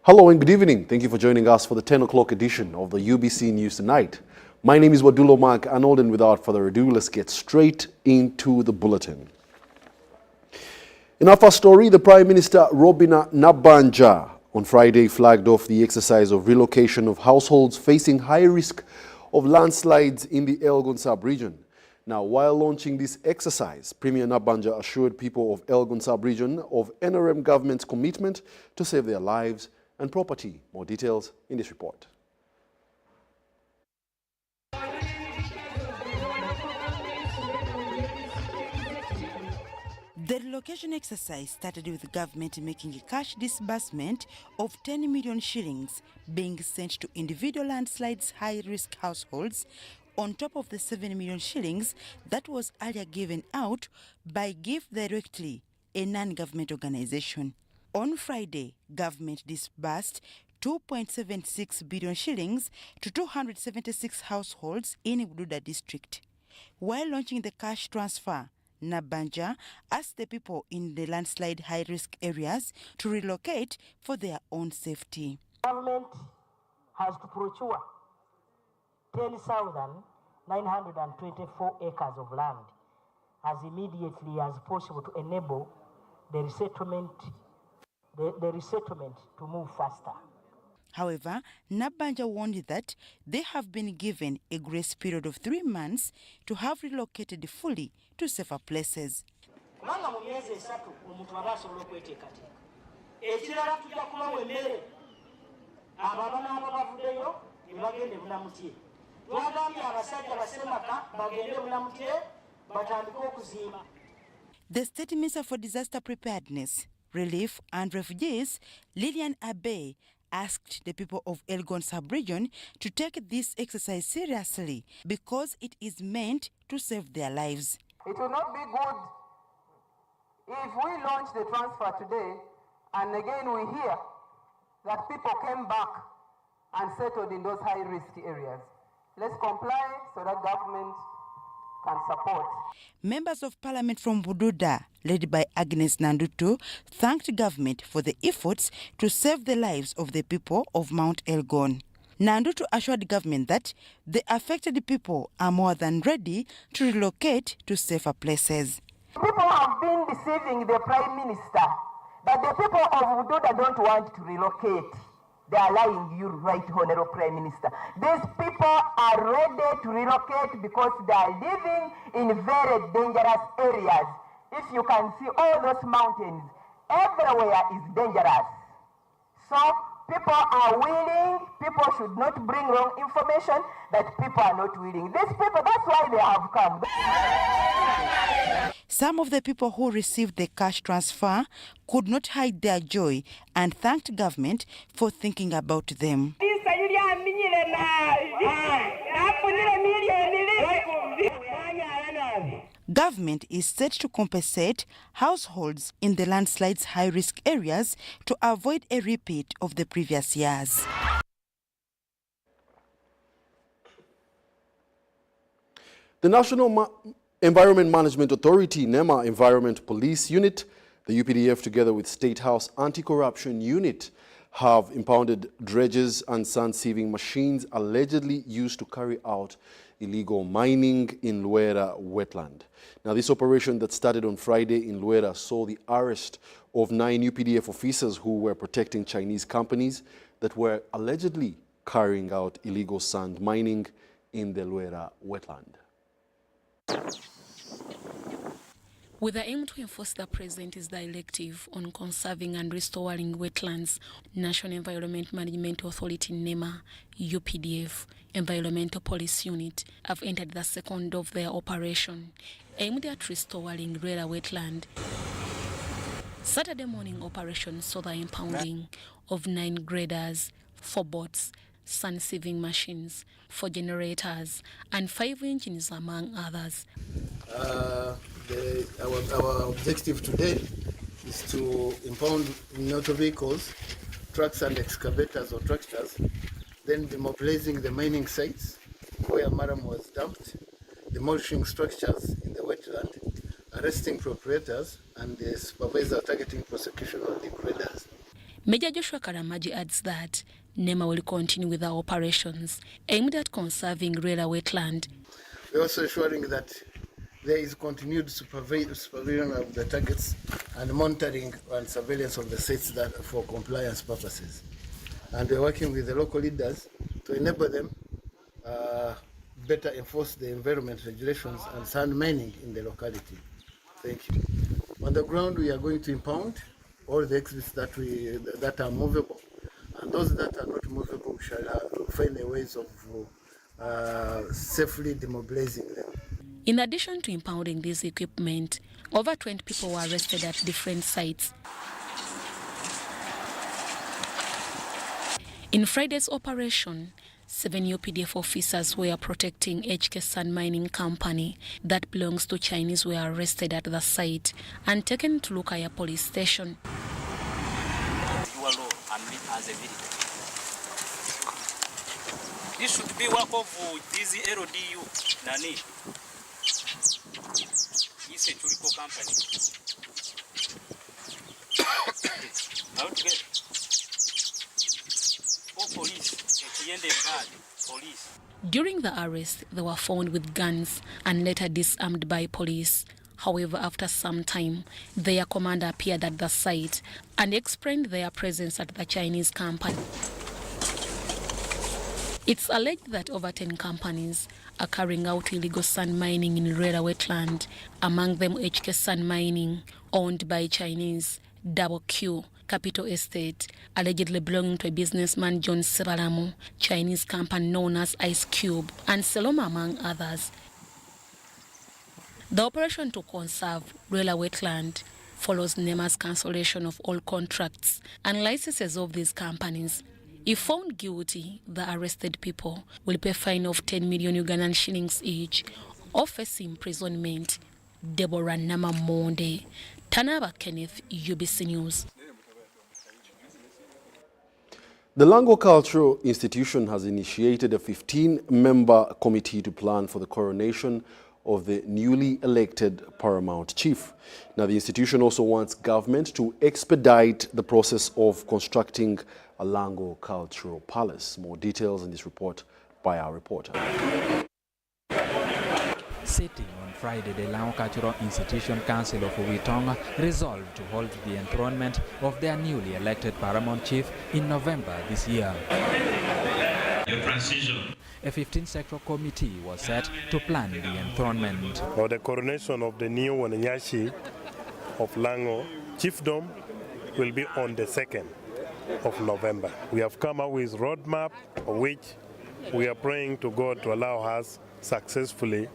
Hello and good evening. Thank you for joining us for the 10 o'clock edition of the UBC News Tonight. My name is Wadulo Mark Arnold, and without further ado, let's get straight into the bulletin. In our first story, the Prime Minister Robina Nabanja on Friday flagged off the exercise of relocation of households facing high risk of landslides in the Elgon sub-region. Now, while launching this exercise, Premier Nabanja assured people of Elgon sub-region of NRM government's commitment to save their lives and property. More details in this report. The relocation exercise started with the government making a cash disbursement of 10 million shillings being sent to individual landslides high-risk households on top of the 7 million shillings that was earlier given out by Give Directly, a non-government organization. On Friday, government disbursed 2.76 billion shillings to 276 households in Bududa district. While launching the cash transfer, Nabanja asked the people in the landslide high-risk areas to relocate for their own safety. Government has to procure 10,924 acres of land as immediately as possible to enable the resettlement to move faster. However, Nabanja warned that they have been given a grace period of 3 months to have relocated fully to safer places. The State Minister for Disaster Preparedness, Relief and Refugees, Lillian Abe, asked the people of Elgon sub-region to take this exercise seriously because it is meant to save their lives. It will not be good if we launch the transfer today and again we hear that people came back and settled in those high-risk areas. Let's comply so that government can support. Members of Parliament from Bududa, led by Agnes Nandutu, thanked government for the efforts to save the lives of the people of Mount Elgon. Nandutu assured government that the affected people are more than ready to relocate to safer places. People have been deceiving the Prime Minister that the people of Bududa don't want to relocate. They are lying you, right, Honorable Prime Minister. These people are ready to relocate because they are living in very dangerous areas. If you can see all those mountains, everywhere is dangerous. So people are willing. People should not bring wrong information that people are not willing. These people, that's why they have come. Some of the people who received the cash transfer could not hide their joy and thanked government for thinking about them. Government is set to compensate households in the landslides high-risk areas to avoid a repeat of the previous years. The National Environment Management Authority, NEMA Environment Police Unit, the UPDF together with State House Anti-Corruption Unit have impounded dredges and sand-sieving machines allegedly used to carry out illegal mining in Luera wetland. Now, this operation that started on Friday in Luera saw the arrest of 9 UPDF officers who were protecting Chinese companies that were allegedly carrying out illegal sand mining in the Luera wetland. With the aim to enforce the President's directive on conserving and restoring wetlands, National Environment Management Authority NEMA, UPDF, Environmental Police Unit have entered the second of their operation, aimed at restoring Luera wetland. Saturday morning operation saw the impounding of 9 graders, 4 boats, sand sieving machines, 4 generators, and 5 engines, among others. Our objective today is to impound motor vehicles, trucks and excavators or tractors, then demobilizing the mining sites where Maram was dumped, demolishing structures in the wetland, arresting proprietors, and the supervisor targeting prosecution of the graders. Major Joshua Karamaji adds that NEMA will continue with our operations aimed at conserving railway wetland. We're also ensuring that there is continued supervision of the targets and monitoring and surveillance of the sites that for compliance purposes. And we're working with the local leaders to enable them better enforce the environment regulations and sand mining in the locality. Thank you. On the ground, we are going to impound all the exhibits that are movable, and those that are not movable, we shall find a ways of safely demobilizing them. In addition to impounding this equipment, over 20 people were arrested at different sites. In Friday's operation, 7 UPDF officers who were protecting HK Sand Mining Company that belongs to Chinese were arrested at the site and taken to Lukaya police station. This should be work of this LDU, Nani. It's a Churico company. How to get? Oh, police. Police. During the arrest, they were found with guns and later disarmed by police. However, after some time, their commander appeared at the site and explained their presence at the Chinese company. It's alleged that over 10 companies are carrying out illegal sand mining in railway wetland, among them HK Sand Mining, owned by Chinese, Double Q, Capital Estate, allegedly belonging to a businessman John Sibalamu, Chinese company known as Ice Cube, and Seloma, among others. The operation to conserve railway wetland follows NEMA's cancellation of all contracts and licenses of these companies. If found guilty, the arrested people will pay a fine of 10 million Ugandan shillings each or face imprisonment. Deborah Namamonde, Tanaba Kenneth, UBC News. The Lango Cultural Institution has initiated a 15-member committee to plan for the coronation of the newly elected paramount chief. Now, the institution also wants government to expedite the process of constructing a Lango Cultural Palace. More details in this report by our reporter. Sitting on Friday, the Lango Cultural Institution Council of Uitong resolved to hold the enthronement of their newly elected paramount chief in November this year. The transition. A 15-sector committee was set to plan the enthronement. Or the coronation of the new Wananyashi of Lango chiefdom will be on the 2nd of November. We have come up with a roadmap of which we are praying to God to allow us successfully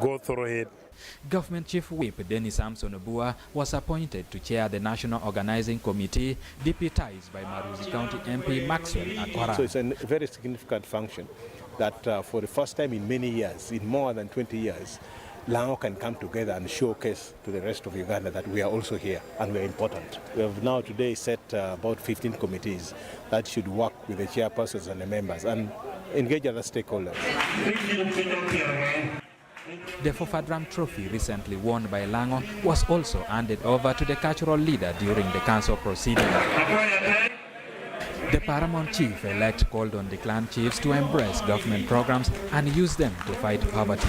go through it. Government Chief Whip Dennis Samson Obua was appointed to chair the National Organizing Committee, deputized by Maruzi County MP Maxwell Akora. So it's a very significant function that for the first time in many years, in more than 20 years, Lango can come together and showcase to the rest of Uganda that we are also here and we are important. We have now today set about 15 committees that should work with the chairpersons and the members and engage other stakeholders. The Fofadram Trophy, recently won by Lango, was also handed over to the cultural leader during the council proceeding. The paramount chief-elect called on the clan chiefs to embrace government programs and use them to fight poverty.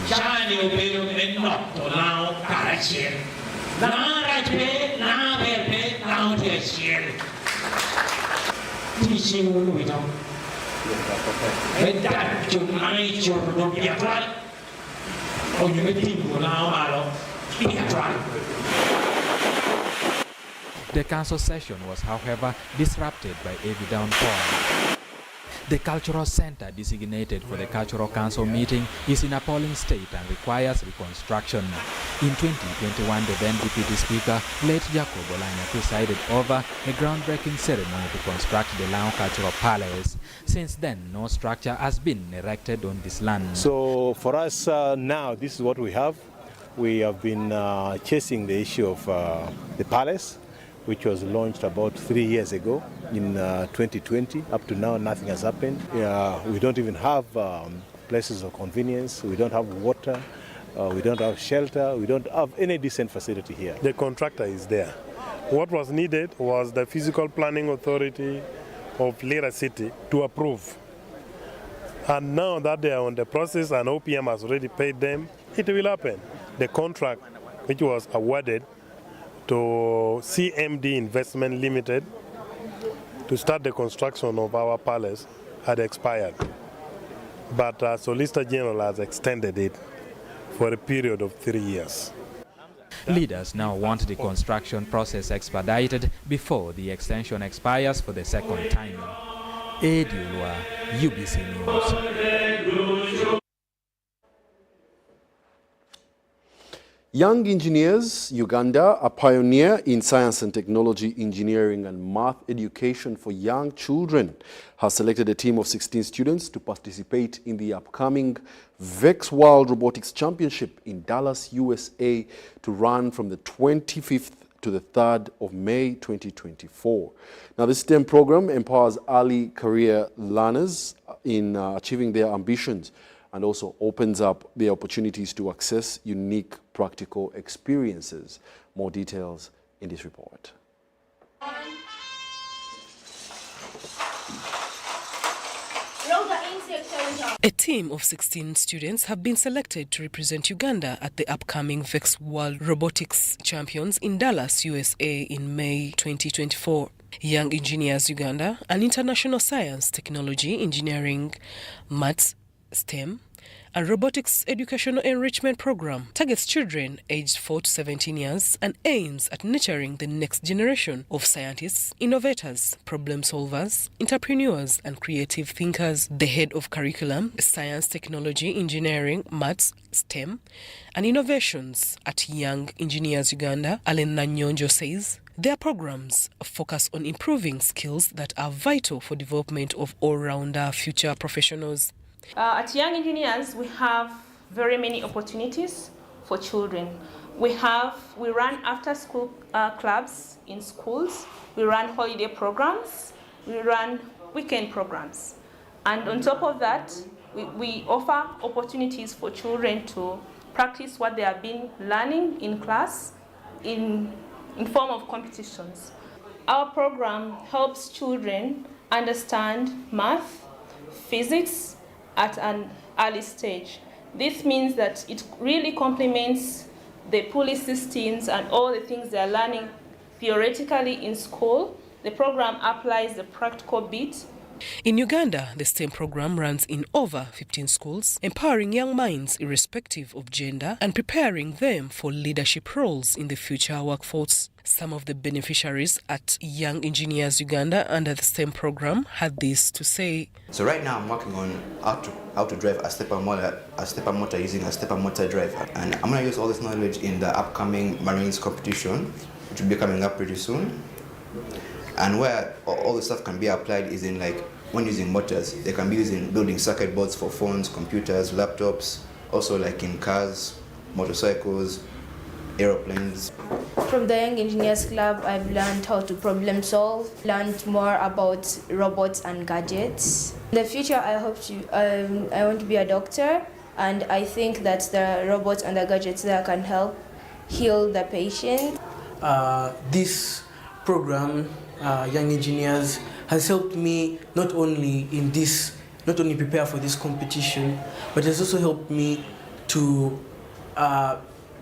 The council session was, however, disrupted by heavy downpour. The cultural center designated for the cultural council meeting is in appalling state and requires reconstruction. In 2021, the then deputy speaker, late Jacob Olanya, presided over a groundbreaking ceremony to construct the Lango Cultural Palace. Since then, no structure has been erected on this land. So for us now, this is what we have. We have been chasing the issue of the palace, which was launched about 3 years ago in 2020. Up to now, nothing has happened. We don't even have places of convenience. We don't have water. We don't have shelter. We don't have any decent facility here. The contractor is there. What was needed was the Physical Planning Authority of Lira City to approve. And now that they are on the process and OPM has already paid them, it will happen. The contract which was awarded to CMD Investment Limited to start the construction of our palace had expired. But Solicitor General has extended it for a period of 3 years. Leaders now want the construction process expedited before the extension expires for the second time. Ediulwa, UBC News. Young Engineers Uganda, a pioneer in science and technology, engineering and math education for young children, has selected a team of 16 students to participate in the upcoming VEX World Robotics Championship in Dallas, USA, to run from the 25th to the 3rd of May 2024. Now, this STEM program empowers early career learners in achieving their ambitions and also opens up the opportunities to access unique practical experiences. More details in this report. A team of 16 students have been selected to represent Uganda at the upcoming VEX World Robotics Champions in Dallas, USA in May 2024. Young Engineers Uganda, an international science, technology, engineering, maths, STEM, and robotics educational enrichment program targets children aged 4 to 17 years and aims at nurturing the next generation of scientists, innovators, problem solvers, entrepreneurs, and creative thinkers. The head of curriculum, science, technology, engineering, maths, STEM, and innovations at Young Engineers Uganda, Alen Nanyonjo, says their programs focus on improving skills that are vital for development of all-rounder future professionals. At Young Engineers, we have very many opportunities for children. We run after-school clubs in schools. We run holiday programs. We run weekend programs. And on top of that, we offer opportunities for children to practice what they have been learning in class in form of competitions. Our program helps children understand math, physics, at an early stage. This means that it really complements the police systems and all the things they are learning theoretically in school. The program applies the practical bit. In Uganda, the STEM program runs in over 15 schools, empowering young minds irrespective of gender and preparing them for leadership roles in the future workforce. Some of the beneficiaries at Young Engineers Uganda under the STEM program had this to say. So right now I'm working on how to drive a stepper motor using a stepper motor driver. And I'm going to use all this knowledge in the upcoming Marines competition, which will be coming up pretty soon. And where all the stuff can be applied is in, like, when using motors, they can be used in building circuit boards for phones, computers, laptops, also like in cars, motorcycles, aeroplanes. From the Young Engineers Club, I've learned how to problem solve, learned more about robots and gadgets. In the future, I want to be a doctor, and I think that the robots and the gadgets there can help heal the patient. This program, Young Engineers, has helped me not only prepare for this competition, but has also helped me to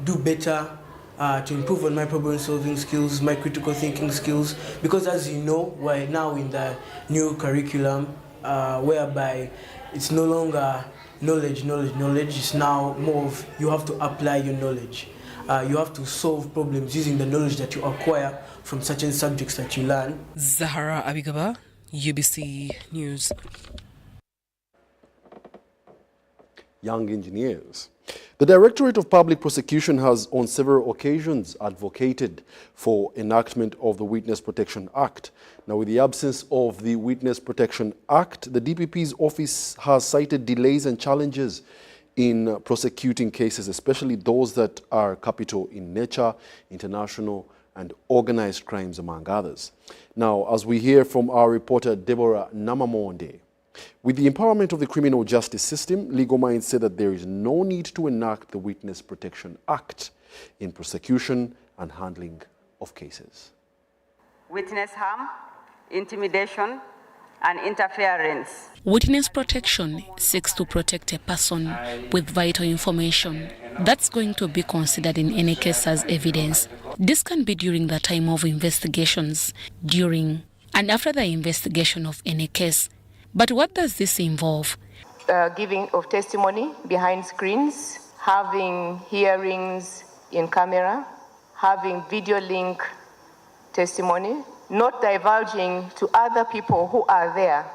do better, to improve on my problem-solving skills, my critical thinking skills. Because as you know, we're now in the new curriculum, whereby it's no longer knowledge. It's now more of you have to apply your knowledge. You have to solve problems using the knowledge that you acquire from certain subjects that you learn. Zahara Abigaba, UBC News. Young Engineers. The Directorate of Public Prosecution has on several occasions advocated for enactment of the Witness Protection Act. Now, with the absence of the Witness Protection Act, the DPP's office has cited delays and challenges in prosecuting cases, especially those that are capital in nature, international and organized crimes, among others. Now, as we hear from our reporter Deborah Namamonde, with the empowerment of the criminal justice system, Legal Minds said that there is no need to enact the Witness Protection Act in prosecution and handling of cases. witness harm, intimidation, and interference. Witness protection seeks to protect a person with vital information that's going to be considered in any case as evidence. This can be during the time of investigations, during and after the investigation of any case. But what does this involve? Giving of testimony behind screens, having hearings in camera, having video link testimony, not divulging to other people who are there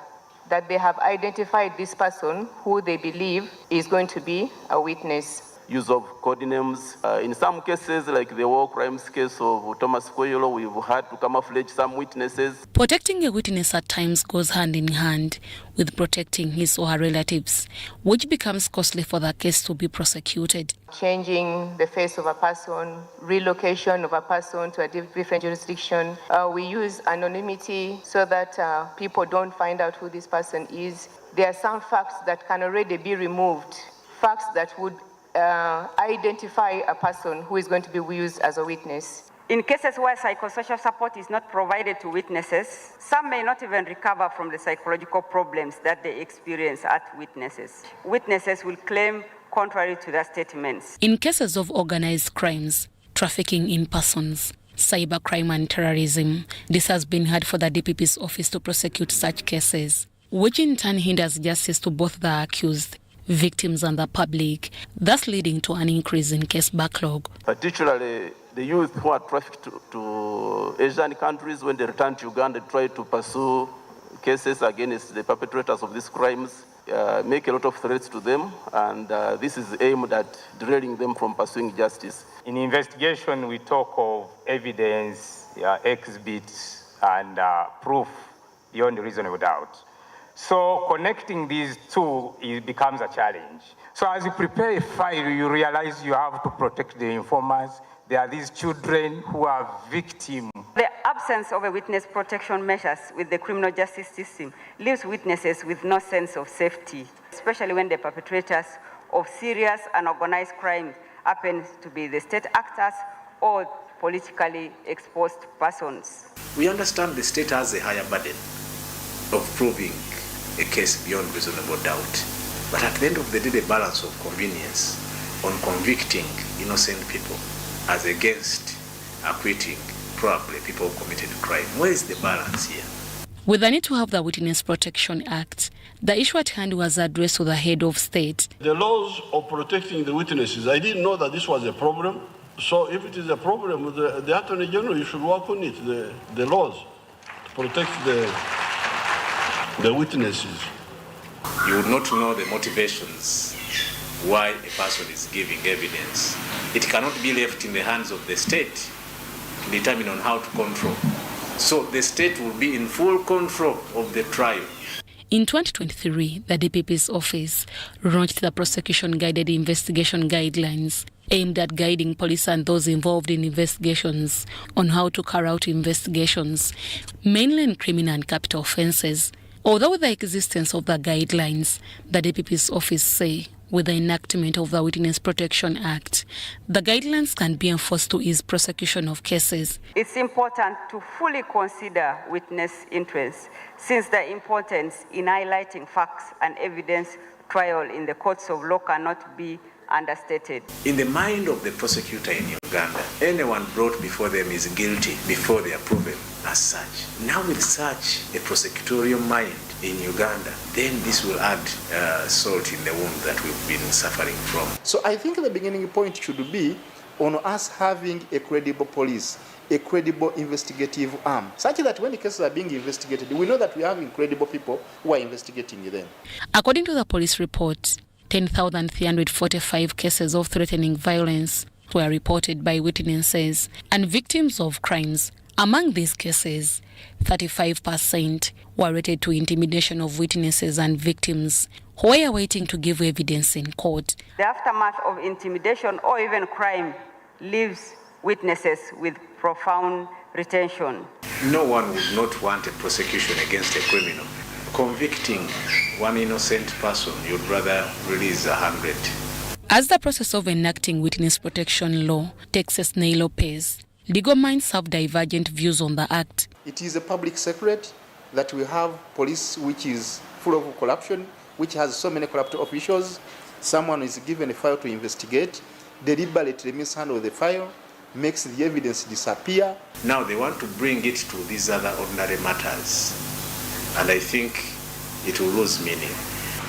that they have identified this person who they believe is going to be a witness. Use of code names. In some cases, like the war crimes case of Thomas Koyolo, we've had to camouflage some witnesses. Protecting a witness at times goes hand in hand with protecting his or her relatives, which becomes costly for the case to be prosecuted. Changing the face of a person, relocation of a person to a different jurisdiction. We use anonymity so that people don't find out who this person is. There are some facts that can already be removed, facts that would identify a person who is going to be used as a witness. In cases where psychosocial support is not provided to witnesses, some may not even recover from the psychological problems that they experience at witnesses. Witnesses will claim contrary to their statements. In cases of organized crimes, trafficking in persons, cybercrime and terrorism, this has been hard for the DPP's office to prosecute such cases, which in turn hinders justice to both the accused, victims and the public, thus leading to an increase in case backlog. Particularly the youth who are trafficked to Asian countries, when they return to Uganda, try to pursue cases against the perpetrators of these crimes, make a lot of threats to them, and this is aimed at derailing them from pursuing justice. In investigation, we talk of evidence, exhibits, and proof beyond reasonable doubt. So connecting these two becomes a challenge. So as you prepare a file, you realize you have to protect the informers. There are these children who are victims. The absence of a witness protection measures with the criminal justice system leaves witnesses with no sense of safety, especially when the perpetrators of serious and organized crime happen to be the state actors or politically exposed persons. We understand the state has a higher burden of proving a case beyond reasonable doubt. But at the end of the day, the balance of convenience on convicting innocent people as against acquitting probably people who committed crime. Where is the balance here? With the need to have the Witness Protection Act, the issue at hand was addressed to the head of state. The laws of protecting the witnesses, I didn't know that this was a problem. So if it is a problem, the Attorney General, you should work on it, the laws to protect the witnesses. You would not know the motivations why a person is giving evidence. It cannot be left in the hands of the state to determine on how to control. So the state will be in full control of the trial. In 2023, the DPP's office launched the prosecution-guided investigation guidelines aimed at guiding police and those involved in investigations on how to carry out investigations, mainly in criminal and capital offences. Although with the existence of the guidelines, the DPP's office say with the enactment of the Witness Protection Act, the guidelines can be enforced to ease prosecution of cases. It's important to fully consider witness interests, since the importance in highlighting facts and evidence trial in the courts of law cannot be understated. In the mind of the prosecutor in Uganda, anyone brought before them is guilty before they are proven as such. Now with such a prosecutorial mind in Uganda, then this will add salt in the wound that we've been suffering from. So I think the beginning point should be on us having a credible police, a credible investigative arm, such that when the cases are being investigated, we know that we have incredible people who are investigating them. According to the police report, 10,345 cases of threatening violence were reported by witnesses and victims of crimes. Among these cases, 35% were related to intimidation of witnesses and victims who were waiting to give evidence in court. The aftermath of intimidation or even crime leaves witnesses with profound retention. No one would not want a prosecution against a criminal. Convicting one innocent person, you'd rather release 100. As the process of enacting witness protection law takes a snail pace, legal minds have divergent views on the act. It is a public secret that we have police which is full of corruption, which has so many corrupt officials. Someone is given a file to investigate, deliberately mishandle the file, makes the evidence disappear. Now they want to bring it to these other ordinary matters, and I think it will lose meaning.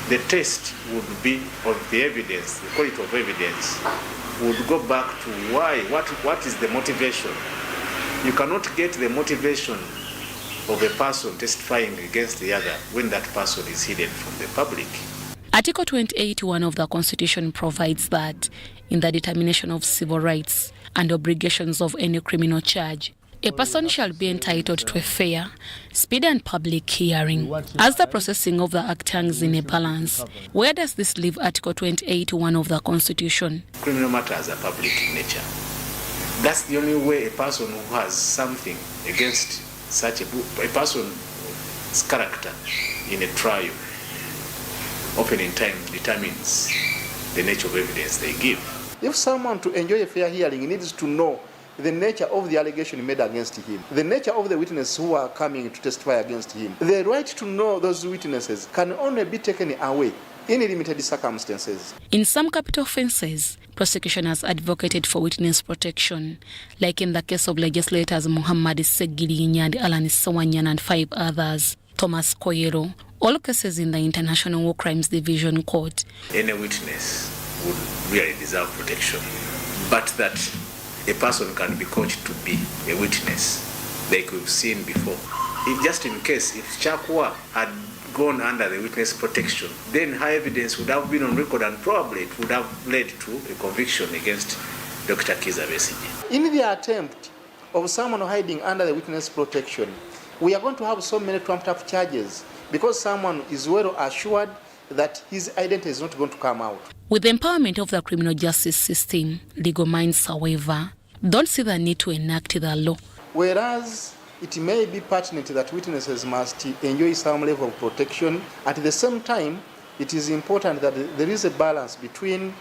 The test would be of the evidence, the quality of evidence would go back to why, what is the motivation. You cannot get the motivation of a person testifying against the other when that person is hidden from the public. Article 28(1) of the Constitution provides that in the determination of civil rights and obligations of any criminal charge, a person shall be entitled to a fair, speedy and public hearing. As the processing of the act hangs in a balance, where does this leave Article 28(1) of the Constitution? Criminal matters are public in nature. That's the only way a person who has something against such a person's character in a trial often in time determines the nature of evidence they give. If someone to enjoy a fair hearing needs to know the nature of the allegation made against him, the nature of the witnesses who are coming to testify against him, the right to know those witnesses can only be taken away in limited circumstances. In some capital offences, prosecution has advocated for witness protection, like in the case of legislators Muhammad Segiri Nyandi, Alan Sawanyan and 5 others. Thomas Koyero, all cases in the International War Crimes Division Court. Any witness would really deserve protection, but that a person can be coached to be a witness, like we've seen before. Just in case, if Chakwa had gone under the witness protection, then high evidence would have been on record and probably it would have led to a conviction against Dr. Kiza Besigye. In the attempt of someone hiding under the witness protection, we are going to have so many trumped-up charges because someone is well assured that his identity is not going to come out. With the empowerment of the criminal justice system, legal minds, however, don't see the need to enact the law. Whereas it may be pertinent that witnesses must enjoy some level of protection, at the same time, it is important that there is a balance between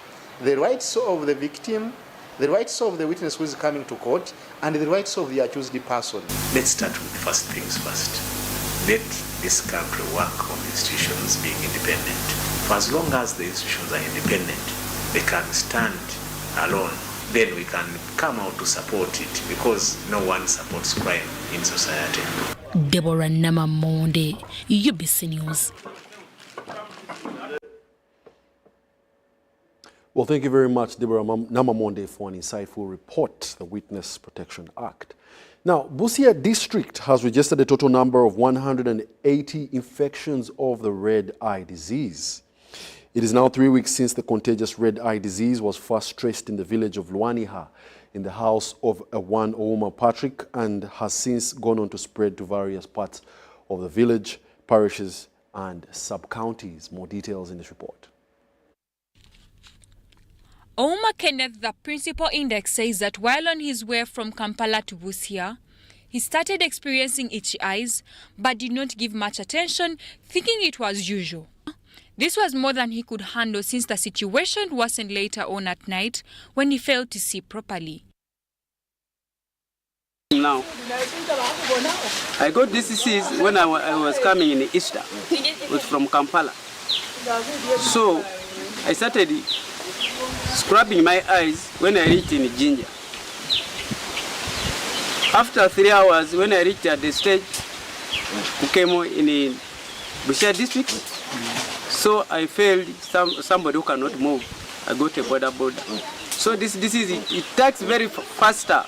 the rights of the victim, the rights of the witness who is coming to court, and the rights of the accused person. Let's start with first things first. Let this country work on institutions being independent. For as long as the institutions are independent, they can stand alone. Then we can come out to support it because no one supports crime in society. Deborah Namamonde, UBC News. Well, thank you very much, Deborah Namamonde, for an insightful report, the Witness Protection Act. Now, Busia District has registered a total number of 180 infections of the red eye disease. It is now 3 weeks since the contagious red eye disease was first traced in the village of Luaniha in the house of one Ouma Patrick and has since gone on to spread to various parts of the village, parishes and sub-counties. More details in this report. Ouma Kenneth, the principal index, says that while on his way from Kampala to Busia, he started experiencing itchy eyes but did not give much attention, thinking it was usual. This was more than he could handle since the situation worsened later on at night when he failed to see properly. Now, I got this disease when I was coming in Easter, was from Kampala. So I started scrubbing my eyes when I reached in Ginger. After 3 hours, when I reached at the stage, Kukemo in Busia district, so I failed somebody who cannot move. I got a border. So this disease, it attacks very faster.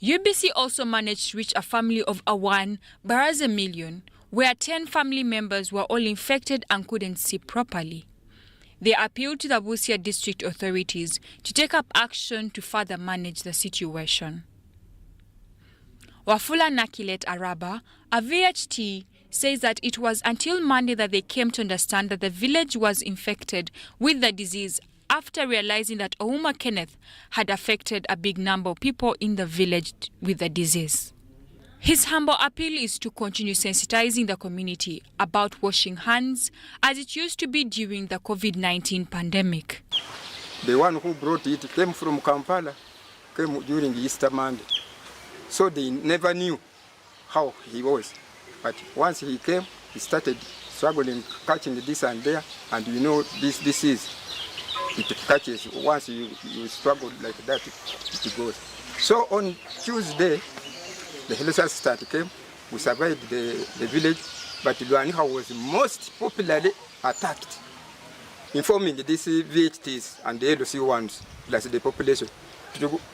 UBC also managed to reach a family of Awan, Baraza Million, where 10 family members were all infected and couldn't see properly. They appealed to the Busia district authorities to take up action to further manage the situation. Wafula Nakilet Araba, a VHT, says that it was until Monday that they came to understand that the village was infected with the disease after realizing that Ouma Kenneth had affected a big number of people in the village with the disease. His humble appeal is to continue sensitizing the community about washing hands as it used to be during the COVID-19 pandemic. The one who brought it came from Kampala, came during Easter Monday. So they never knew how he was. But once he came, he started struggling, catching this and there, and you know this is. It catches. Once you struggle like that, it goes. So on Tuesday, the health assistant came. We survived the village, but Luanika was most popularly attacked, informing these VHTs and the LOC ones, plus the population,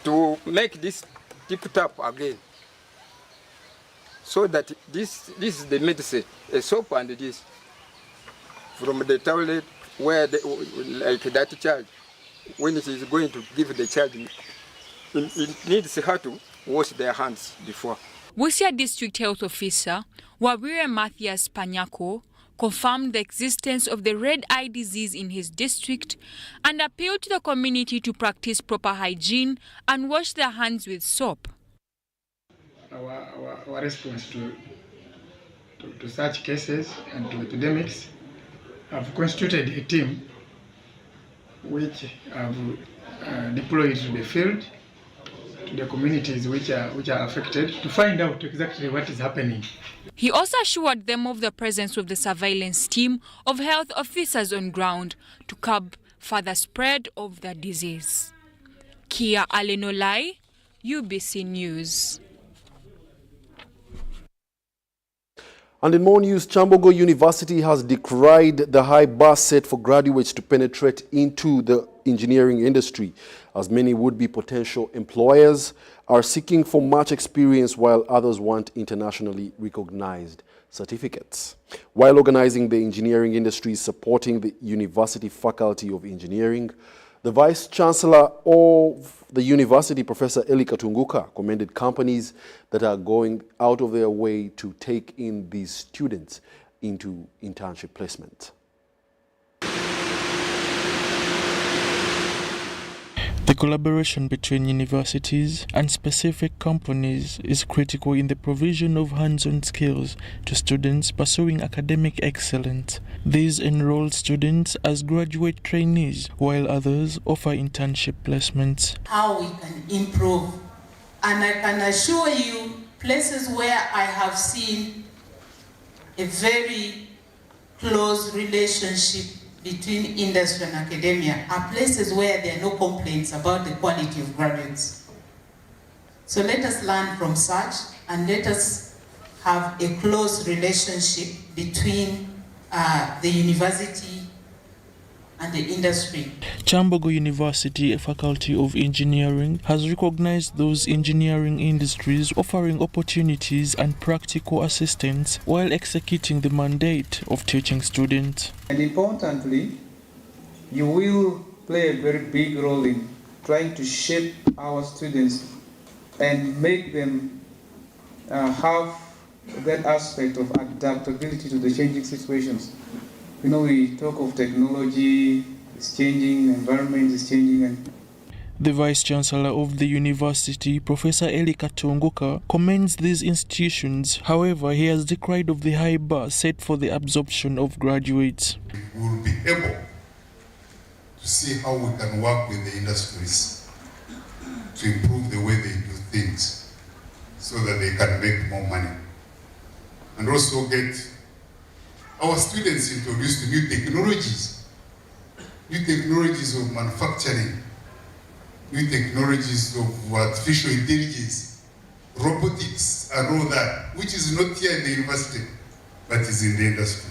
to make this tip-top again. So that this is the medicine, a soap and this, from the toilet where, like that child, when it is going to give the child, it needs how to wash their hands before. Busia District Health Officer Wawire Matthias Panyako confirmed the existence of the red eye disease in his district and appealed to the community to practice proper hygiene and wash their hands with soap. Our response to such cases and to epidemics, have constituted a team which have deployed to the field, to the communities which are affected, to find out exactly what is happening. He also assured them of the presence of the surveillance team of health officers on ground to curb further spread of the disease. Kia Alenolai, UBC News. And in more news, Chambogo University has decried the high bar set for graduates to penetrate into the engineering industry, as many would-be potential employers are seeking for much experience while others want internationally recognized certificates. While organizing the engineering industry supporting the University Faculty of Engineering, the Vice-Chancellor of the university, Professor Eli Katunguka, commended companies that are going out of their way to take in these students into internship placement. The collaboration between universities and specific companies is critical in the provision of hands-on skills to students pursuing academic excellence. These enroll students as graduate trainees, while others offer internship placements. How we can improve. And I can assure you, places where I have seen a very close relationship between industry and academia are places where there are no complaints about the quality of graduates. So let us learn from such and let us have a close relationship between the university and the industry. Chambogo University Faculty of Engineering has recognized those engineering industries offering opportunities and practical assistance while executing the mandate of teaching students. And importantly, you will play a very big role in trying to shape our students and make them have that aspect of adaptability to the changing situations. You know, we talk of technology, it's changing, the environment is changing. And the Vice-Chancellor of the university, Professor Eli Katunguka, commends these institutions. However, he has decried of the high bar set for the absorption of graduates. We will be able to see how we can work with the industries to improve the way they do things so that they can make more money. And also get our students introduced to new technologies of manufacturing, new technologies of artificial intelligence, robotics, and all that, which is not here in the university, but is in the industries.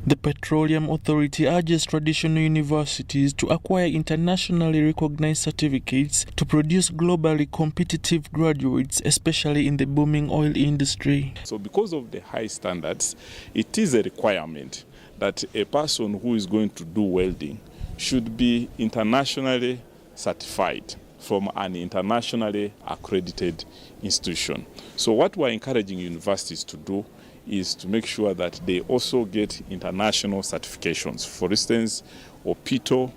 The Petroleum Authority urges traditional universities to acquire internationally recognized certificates to produce globally competitive graduates, especially in the booming oil industry. So because of the high standards, it is a requirement that a person who is going to do welding should be internationally certified from an internationally accredited institution. So what we're encouraging universities to do is to make sure that they also get international certifications. For instance, OPITO,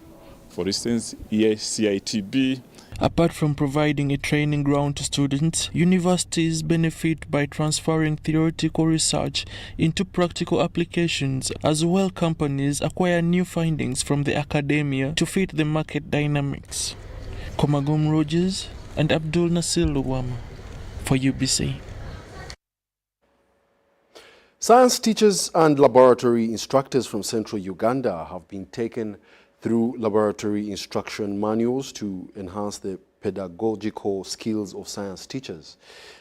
for instance, CITB. Apart from providing a training ground to students, universities benefit by transferring theoretical research into practical applications, as well companies acquire new findings from the academia to fit the market dynamics. Komagom Rogers and Abdul Nasir Luwama For UBC. Science teachers and laboratory instructors from central Uganda have been taken through laboratory instruction manuals to enhance the pedagogical skills of science teachers.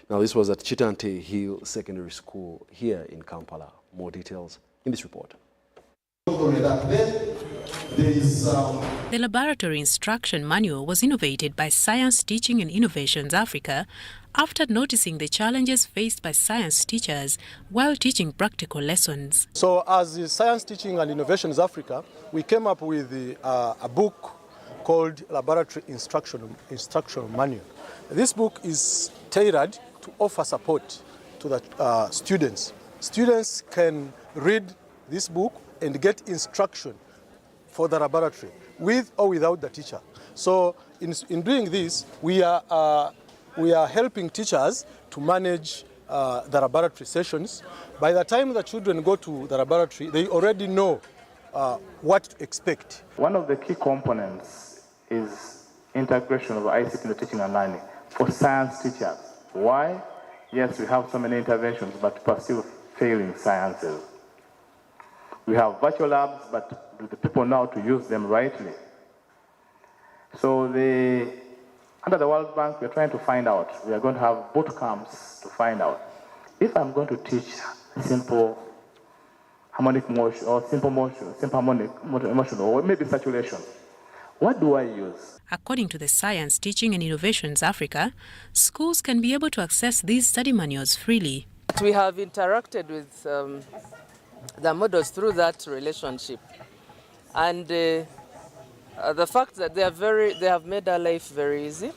Now, this was at Chitante Hill Secondary School here in Kampala. More details in this report. The laboratory instruction manual was innovated by Science Teaching and Innovations Africa after noticing the challenges faced by science teachers while teaching practical lessons. So as the Science Teaching and Innovations Africa, we came up with a book called Laboratory Instruction Manual. This book is tailored to offer support to the students. Students can read this book and get instruction for the laboratory with or without the teacher. So in doing this, we are helping teachers to manage the laboratory sessions. By the time the children go to the laboratory, they already know what to expect. One of the key components is integration of ICT in the teaching and learning for science teachers. Why? Yes, we have so many interventions, but we're still failing sciences. We have virtual labs, but do the people know how to use them rightly? So under the World Bank, we're trying to find out. We are going to have boot camps to find out. If I'm going to teach simple harmonic motion or simple motion, simple harmonic motion, or maybe saturation, what do I use? According to the Science Teaching and Innovations Africa, schools can be able to access these study manuals freely. We have interacted with the models through that relationship, and the fact that they have made our life very easy.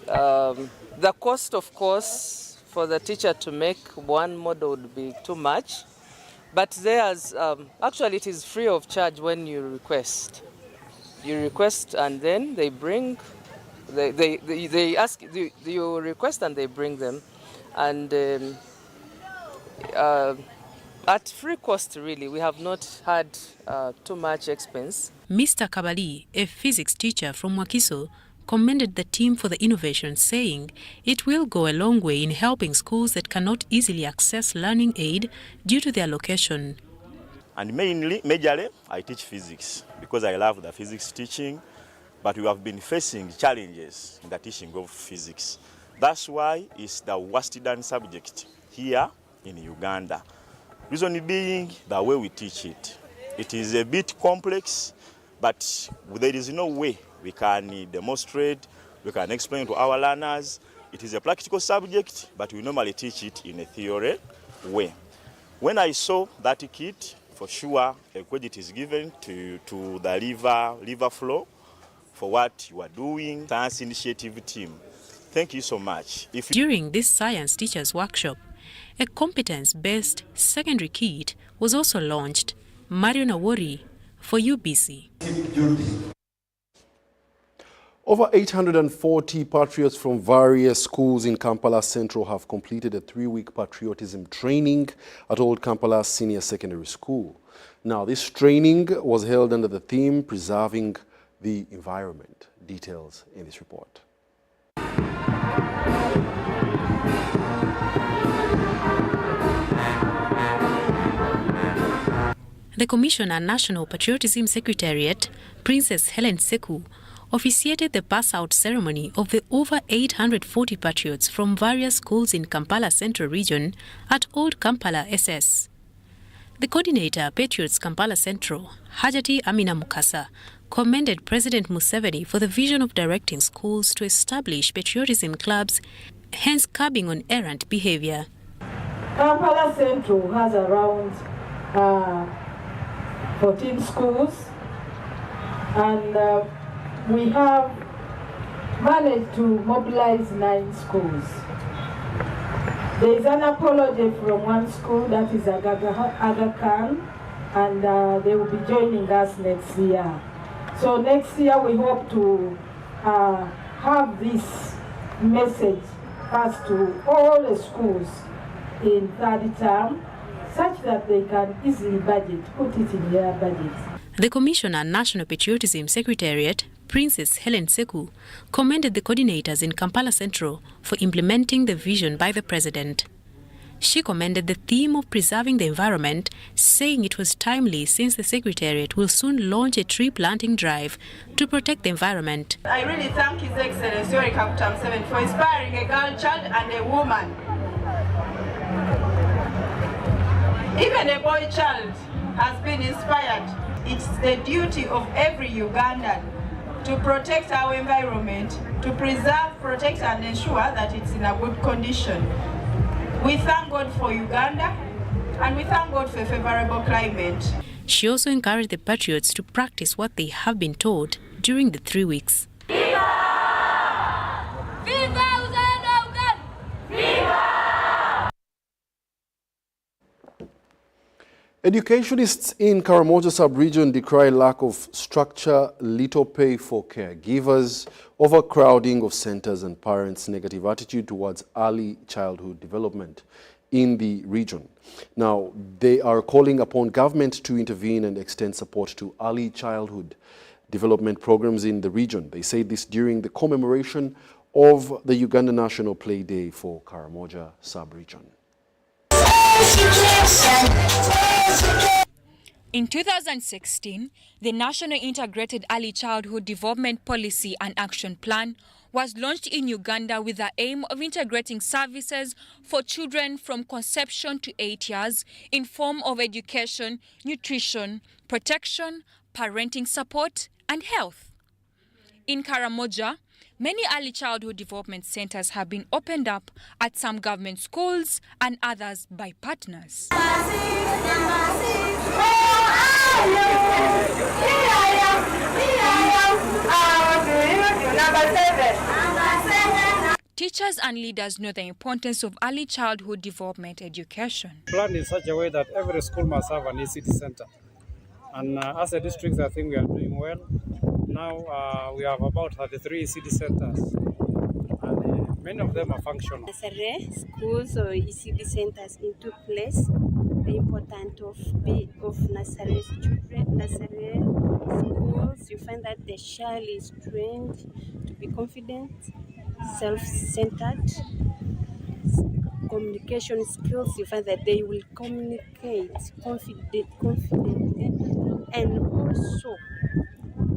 The cost, of course, for the teacher to make one model would be too much, but actually it is free of charge when you request. You request and then they bring, they ask, you request and they bring them, and at free cost, really. We have not had too much expense. Mr. Kabali, a physics teacher from Wakiso, commended the team for the innovation, saying it will go a long way in helping schools that cannot easily access learning aid due to their location. And majorly, I teach physics because I love the physics teaching, but we have been facing challenges in the teaching of physics. That's why it's the worst done subject here in Uganda. Reason being the way we teach it. It is a bit complex, but there is no way we can demonstrate, we can explain to our learners. It is a practical subject, but we normally teach it in a theory way. When I saw that kit, for sure a credit is given to the river flow for what you are doing, Science Initiative team. Thank you so much. During this science teachers workshop, a competence-based secondary kit was also launched. Mario Nawori for UBC. Over 840 Patriots from various schools in Kampala Central have completed a 3-week patriotism training at Old Kampala Senior Secondary School. Now, this training was held under the theme Preserving the Environment. Details in this report. The Commissioner National Patriotism Secretariat, Princess Helen Seku, officiated the pass-out ceremony of the over 840 patriots from various schools in Kampala Central Region at Old Kampala SS. The coordinator, Patriots Kampala Central, Hajati Amina Mukasa, commended President Museveni for the vision of directing schools to establish patriotism clubs, hence curbing on errant behavior. Kampala Central has around 14 schools, and we have managed to mobilize 9 schools. There is an apology from one school, that is Aga Khan, and they will be joining us next year. So next year we hope to have this message passed to all the schools in 3rd term, such that they can easily put it in their budget. The Commissioner National Patriotism Secretariat, Princess Helen Seku, commended the coordinators in Kampala Central for implementing the vision by the president. She commended the theme of preserving the environment, saying it was timely since the Secretariat will soon launch a tree planting drive to protect the environment. I really thank His Excellency Yoweri Kaguta Museveni for inspiring a girl child and a woman. Even a boy child has been inspired. It's the duty of every Ugandan to protect our environment, to preserve, protect and ensure that it's in a good condition. We thank God for Uganda and we thank God for a favorable climate. She also encouraged the Patriots to practice what they have been taught during the 3 weeks. Viva! Viva Uganda! Viva! Educationists in Karamoja sub-region decry lack of structure, little pay for caregivers, overcrowding of centers and parents' negative attitude towards early childhood development in the region. Now, they are calling upon government to intervene and extend support to early childhood development programs in the region. They say this during the commemoration of the Uganda National Play Day for Karamoja sub-region. In 2016, the National Integrated Early Childhood Development Policy and Action Plan was launched in Uganda with the aim of integrating services for children from conception to 8 years in form of education, nutrition, protection, parenting support, and health. In Karamoja, many early childhood development centers have been opened up at some government schools and others by partners. Teachers and leaders know the importance of early childhood development education. Planned in such a way that every school must have an ECD center. And as a district, I think we are doing well. Now we have about 33 ECD centers. And many of them are functional. Nursery schools or ECD centers into place. The importance of nursery children, nursery schools. You find that the child is trained to be confident, self-centered. Communication skills, you find that they will communicate confidently and also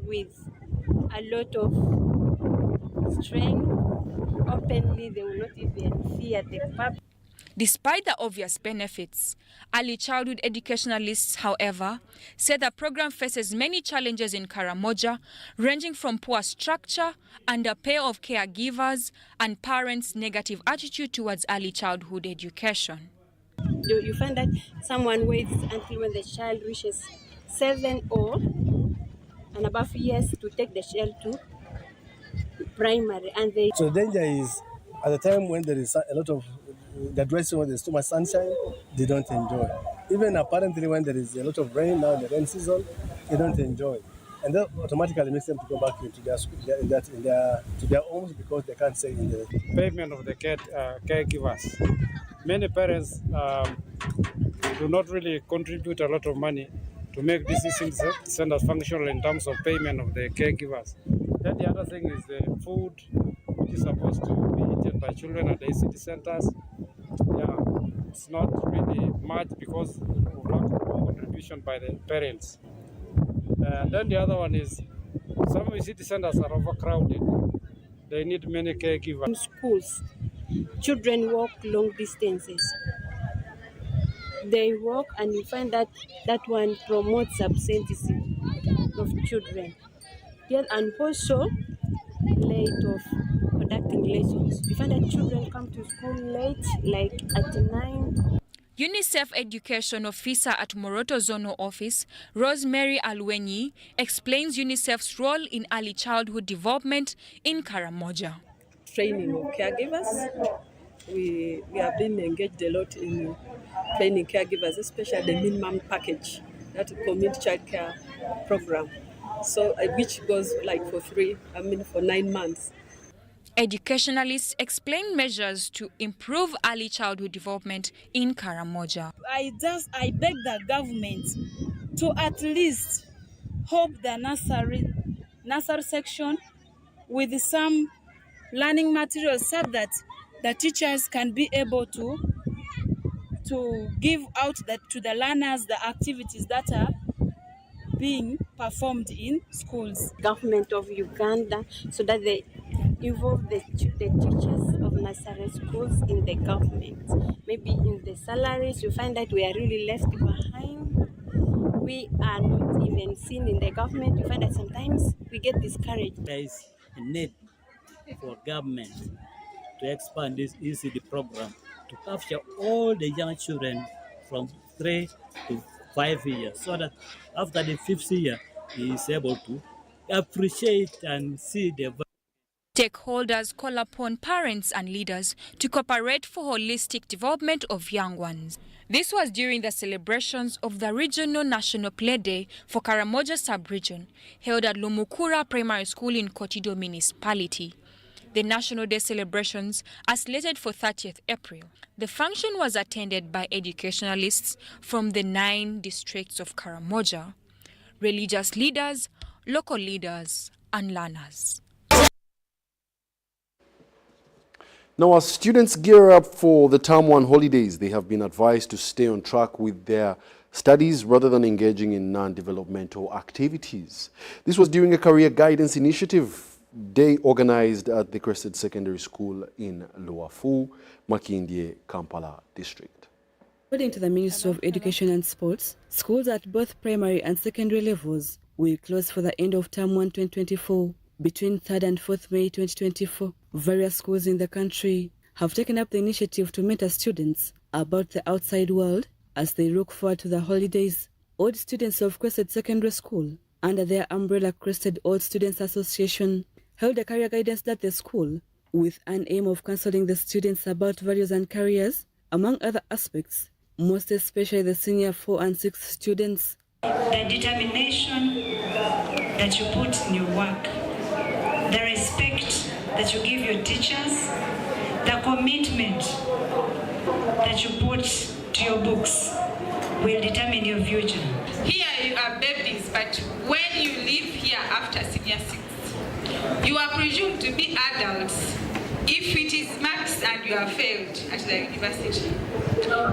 with a lot of strength. Openly, they will not even fear the public. Despite the obvious benefits, early childhood educationalists, however, say the program faces many challenges in Karamoja, ranging from poor structure, underpay of caregivers, and parents' negative attitude towards early childhood education. You find that someone waits until when the child reaches 7 or and above years to take the child to primary, and they. So the danger is at the time when there is a lot of graduation, when there's too much sunshine, they don't enjoy. Even apparently when there is a lot of rain now in the rain season, they don't enjoy. And that automatically makes them to go back into their school, to their homes because they can't stay in the payment of the caregivers. Many parents do not really contribute a lot of money to make these centers functional in terms of payment of the caregivers. Then the other thing is the food, which is supposed to be eaten by children at the ECD centers. Yeah, it's not really much because of lack of contribution by the parents. And then the other one is some ECD centers are overcrowded. They need many caregivers. In schools, children walk long distances. They walk, and you find that one promotes absenteeism of children. Yeah, and also late of conducting lessons. You find that children come to school late, like at 9. UNICEF Education Officer at Moroto Zonal Office, Rosemary Alwenyi, explains UNICEF's role in early childhood development in Karamoja. Training of caregivers. We have been engaged a lot in training caregivers, especially the minimum package, that community child care program. So which goes like for 9 months. Educationalists explain measures to improve early childhood development in Karamoja. I beg the government to at least help the nursery nursery section with some learning materials so that the teachers can be able to give out to the learners the activities that are being performed in schools. Government of Uganda, so that they involve the teachers of nursery schools in the government. Maybe in the salaries, you find that we are really left behind. We are not even seen in the government. You find that sometimes we get discouraged. There is a need for government to expand this ECD program to capture all the young children from 3 to 5 years, so that after the 5th year, he is able to appreciate and see the value. Stakeholders call upon parents and leaders to cooperate for holistic development of young ones. This was during the celebrations of the Regional National Play Day for Karamoja Sub-Region, held at Lumukura Primary School in Kotido Municipality. The National Day celebrations are slated for 30th April. The function was attended by educationalists from the 9 districts of Karamoja, religious leaders, local leaders, and learners. Now, as students gear up for the Term 1 holidays, they have been advised to stay on track with their studies rather than engaging in non-developmental activities. This was during a career guidance initiative day organized at the Crested Secondary School in Luafu, Makindye, Kampala district. According to the Ministry of Education and Sports, schools at both primary and secondary levels will close for the end of Term 1 2024 between 3rd and 4th May 2024. Various schools in the country have taken up the initiative to mentor students about the outside world as they look forward to the holidays. Old students of Crested Secondary School, under their umbrella Crested Old Students Association, held a career guidance at the school with an aim of counseling the students about values and careers, among other aspects, most especially the senior 4 and 6 students. The determination that you put in your work, the respect that you give your teachers, the commitment that you put to your books will determine your future. Here you are babies, but when you leave here after senior 6, you are presumed to be adults if it is marks and you have failed at the university.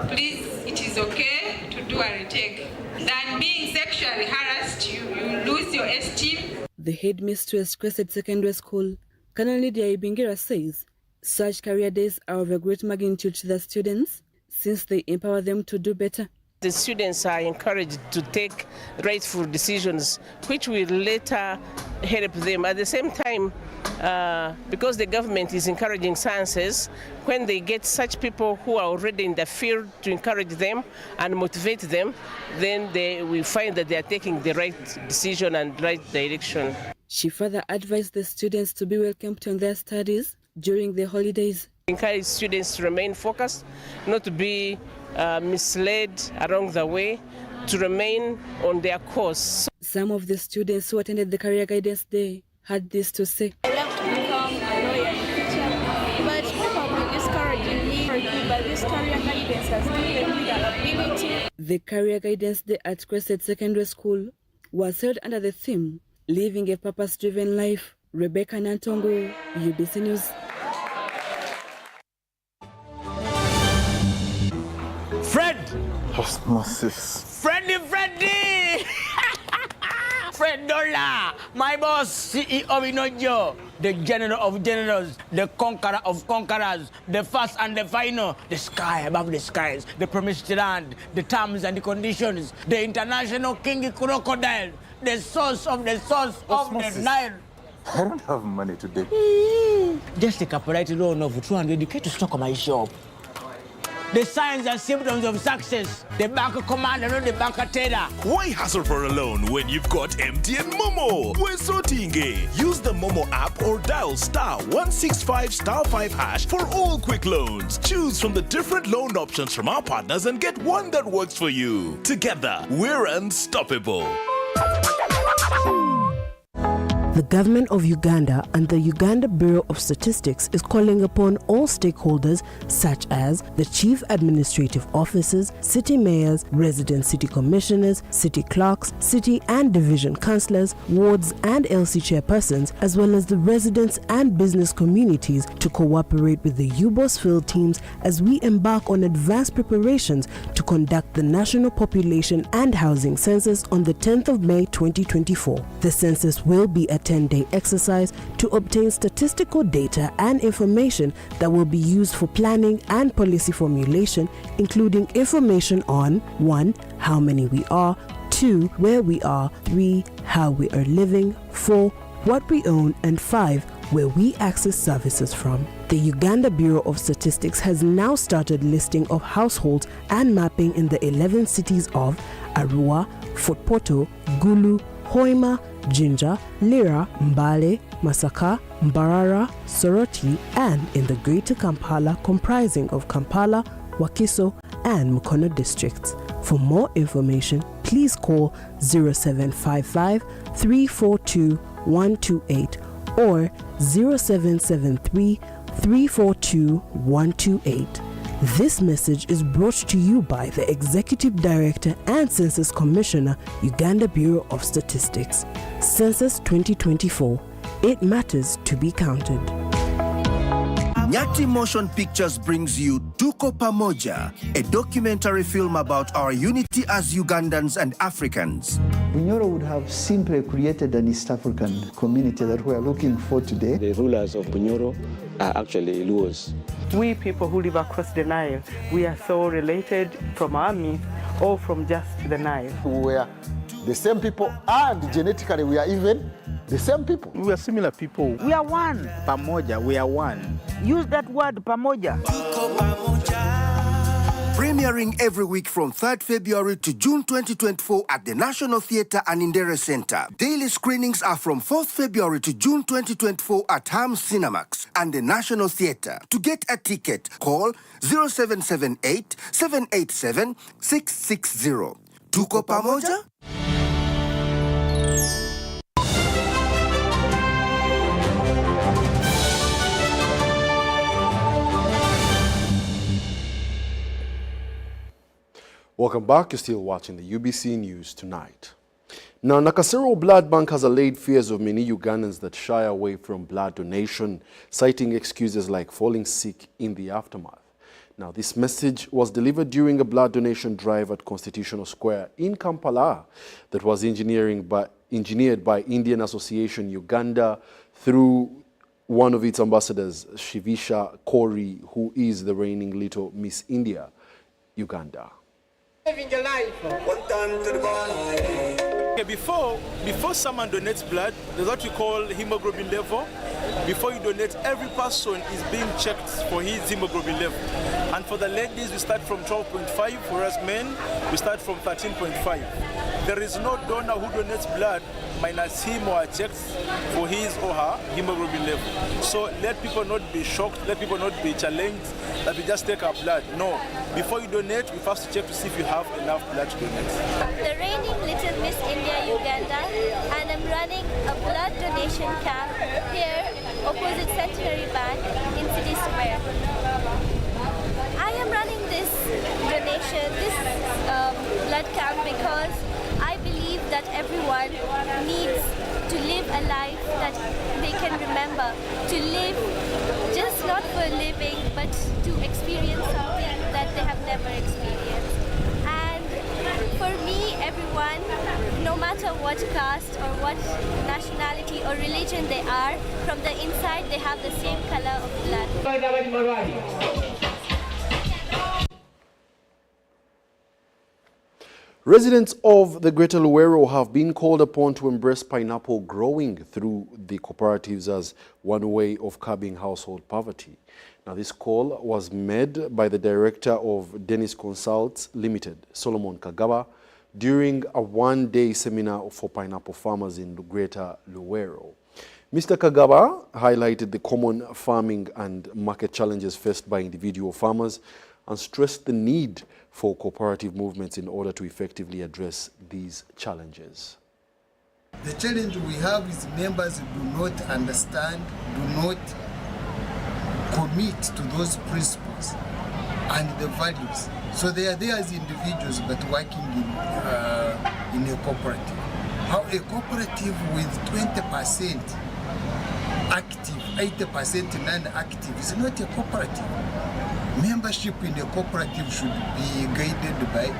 Please, it is okay to do a retake. Than being sexually harassed, you lose your esteem. The headmistress Crested Secondary School, Colonel Lydia Ibingira, says such career days are of a great magnitude to the students since they empower them to do better. The students are encouraged to take rightful decisions, which will later help them. At the same time, because the government is encouraging sciences, when they get such people who are already in the field to encourage them and motivate them, then they will find that they are taking the right decision and right direction. She further advised the students to be well kept on their studies during the holidays. Encourage students to remain focused, not to be misled along the way, to remain on their course. Some of the students who attended the Career Guidance Day had this to say. I love to become a lawyer teacher, but people were discouraging me. But this career guidance has given me the ability. The Career Guidance Day at Crested Secondary School was held under the theme, Living a Purpose-Driven Life. Rebecca Nantongo, UBC News. Fred! Osmosis. Freddy! Fred Dollar, my boss, CEO Inojo, the general of generals, the conqueror of conquerors, the first and the final, the sky above the skies, the promised land, the terms and the conditions, the international king crocodile, the source of the Nile. I don't have money today. Just take a polite loan of 200K to stock on my shop. The signs and symptoms of success. The bank commander, not the bank teller. Why hassle for a loan when you've got MTN Momo? We're sorting. Use the Momo app or dial *165*5# for all quick loans. Choose from the different loan options from our partners and get one that works for you. Together, we're unstoppable. The government of Uganda and the Uganda Bureau of Statistics is calling upon all stakeholders such as the chief administrative officers, city mayors, resident city commissioners, city clerks, city and division councillors, wards and LC chairpersons, as well as the residents and business communities to cooperate with the UBOS field teams as we embark on advanced preparations to conduct the National Population and Housing Census on the 10th of May 2024. The census will be a 10-day exercise to obtain statistical data and information that will be used for planning and policy formulation, including information on 1. How many we are, 2. Where we are, 3. How we are living, 4. What we own, and 5. Where we access services from. The Uganda Bureau of Statistics has now started listing of households and mapping in the 11 cities of Arua, Fort Portal, Gulu, Hoima, Jinja, Lira, Mbale, Masaka, Mbarara, Soroti, and in the Greater Kampala comprising of Kampala, Wakiso, and Mukono districts. For more information, please call 0755 342 128 or 0773 342 128. This message is brought to you by the Executive Director and Census Commissioner, Uganda Bureau of Statistics. Census 2024. It matters to be counted. Nyati Motion Pictures brings you Tuko Pamoja, a documentary film about our unity as Ugandans and Africans. Bunyoro would have simply created an East African community that we are looking for today. The rulers of Bunyoro are actually Luos. We people who live across the Nile, we are so related from our myth or from just the Nile. We are the same people and genetically we are even the same people. We are similar people. We are one. Pamoja, we are one. Use that word, pamoja. Premiering every week from 3rd February to June 2024 at the National Theatre and Indere Center. Daily screenings are from 4th February to June 2024 at Hams Cinemax and the National Theatre. To get a ticket, call 0778 787 660. Tuko Pamoja? Welcome back. You're still watching the UBC News Tonight. Now, Nakasero Blood Bank has allayed fears of many Ugandans that shy away from blood donation, citing excuses like falling sick in the aftermath. Now, this message was delivered during a blood donation drive at Constitutional Square in Kampala that was engineered by Indian Association Uganda through one of its ambassadors, Shivisha Kori, who is the reigning Little Miss India, Uganda. Living your life. One time to the ball. Okay, before someone donates blood, there's what we call hemoglobin level. Before you donate, every person is being checked for his hemoglobin level. And for the ladies, we start from 12.5, whereas men, we start from 13.5. There is no donor who donates blood minus him or her checked for his or her hemoglobin level. So let people not be shocked, let people not be challenged that we just take our blood. No. Before you donate, we first check to see if you have enough blood to donate. The reigning Little Miss India Uganda, and I'm running a blood donation camp here opposite Centenary Bank in City Square. I am running this donation, this blood camp because I believe that everyone needs to live a life that they can remember, to live just not for a living, but to experience something that they have never experienced. And for me, everyone, no matter what caste or what nationality or religion they are, from the inside they have the same color of blood. Residents of the Greater Luero have been called upon to embrace pineapple growing through the cooperatives as one way of curbing household poverty. Now, this call was made by the director of Dennis Consults Limited, Solomon Kagaba, during a one-day seminar for pineapple farmers in Greater Luero. Mr. Kagaba highlighted the common farming and market challenges faced by individual farmers and stressed the need for cooperative movements in order to effectively address these challenges. The challenge we have is members do not understand, do not commit to those principles and the values. So they are there as individuals but working in a cooperative. How a cooperative with 20% active, 80% non-active is not a cooperative. Membership in a cooperative should be guided by